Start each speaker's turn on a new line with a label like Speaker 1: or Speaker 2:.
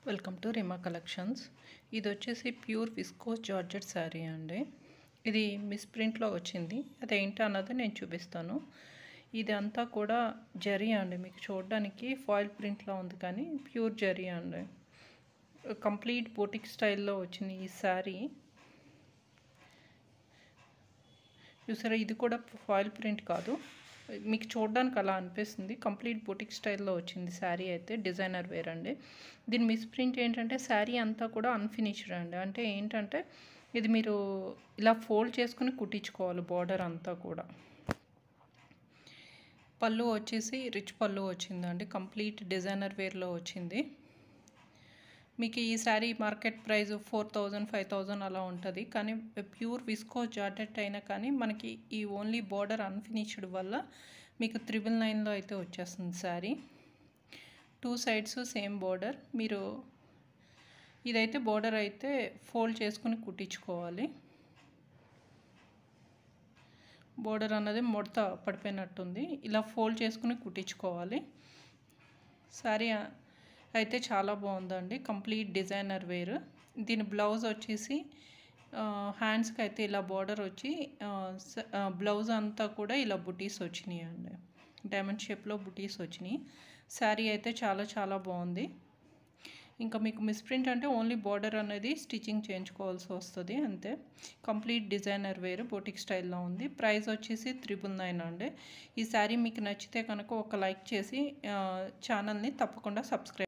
Speaker 1: Welcome to రిమా collections. ఇది వచ్చేసి pure viscose georgette sari అండి. ఇది మిస్ ప్రింట్లో వచ్చింది. అదేంటి అన్నది నేను చూపిస్తాను. ఇది అంతా కూడా జరీ అండి. మీకు చూడడానికి ఫాయిల్ ప్రింట్లో ఉంది కానీ ప్యూర్ జరీ అండి. కంప్లీట్ బోటిక్ స్టైల్లో వచ్చింది ఈ శారీ. చూసారా, ఇది కూడా ఫాయిల్ ప్రింట్ కాదు, మీకు చూడడానికి అలా అనిపిస్తుంది. కంప్లీట్ బొటిక్ స్టైల్లో వచ్చింది శారీ అయితే. డిజైనర్ వేర్ అండి. దీని మిస్ ప్రింట్ ఏంటంటే శారీ అంతా కూడా అన్ఫినిష్డ్ అండి. అంటే ఏంటంటే ఇది మీరు ఇలా ఫోల్డ్ చేసుకుని కుట్టించుకోవాలి బార్డర్ అంతా కూడా. పళ్ళు వచ్చేసి రిచ్ పళ్ళు వచ్చిందండి. కంప్లీట్ డిజైనర్ వేర్లో వచ్చింది. మీకు ఈ శారీ మార్కెట్ ప్రైస్ 4000 5000 అలా ఉంటుంది. కానీ ప్యూర్ విస్కోస్ జార్జెట్ అయినా కానీ మనకి ఈ ఓన్లీ బార్డర్ అన్ఫినిష్డ్ వల్ల మీకు 999లో అయితే వచ్చేస్తుంది శారీ. 2 sides same border. మీరు ఇదైతే బార్డర్ అయితే ఫోల్డ్ చేసుకుని కుట్టించుకోవాలి. బార్డర్ అన్నది ముడత పడిపోయినట్టుంది. ఇలా ఫోల్డ్ చేసుకుని కుట్టించుకోవాలి. శారీ అయితే చాలా బాగుందండి. Complete designer wear. దీని బ్లౌజ్ వచ్చేసి హ్యాండ్స్కి అయితే ఇలా బార్డర్ వచ్చి బ్లౌజ్ అంతా కూడా ఇలా బుటీస్ వచ్చినాయి అండి. డైమండ్ షేప్లో బుటీస్ వచ్చినాయి. శారీ అయితే చాలా చాలా బాగుంది. ఇంకా మీకు మిస్ప్రింట్ అంటే ఓన్లీ బార్డర్ అనేది స్టిచ్చింగ్ చేయించుకోవాల్సి వస్తుంది అంతే. కంప్లీట్ డిజైనర్ వేర్ బొటిక్ స్టైల్లో ఉంది. ప్రైస్ వచ్చేసి 999 అండి. ఈ శారీ మీకు నచ్చితే కనుక ఒక లైక్ చేసి ఛానల్ని తప్పకుండా సబ్స్క్రైబ్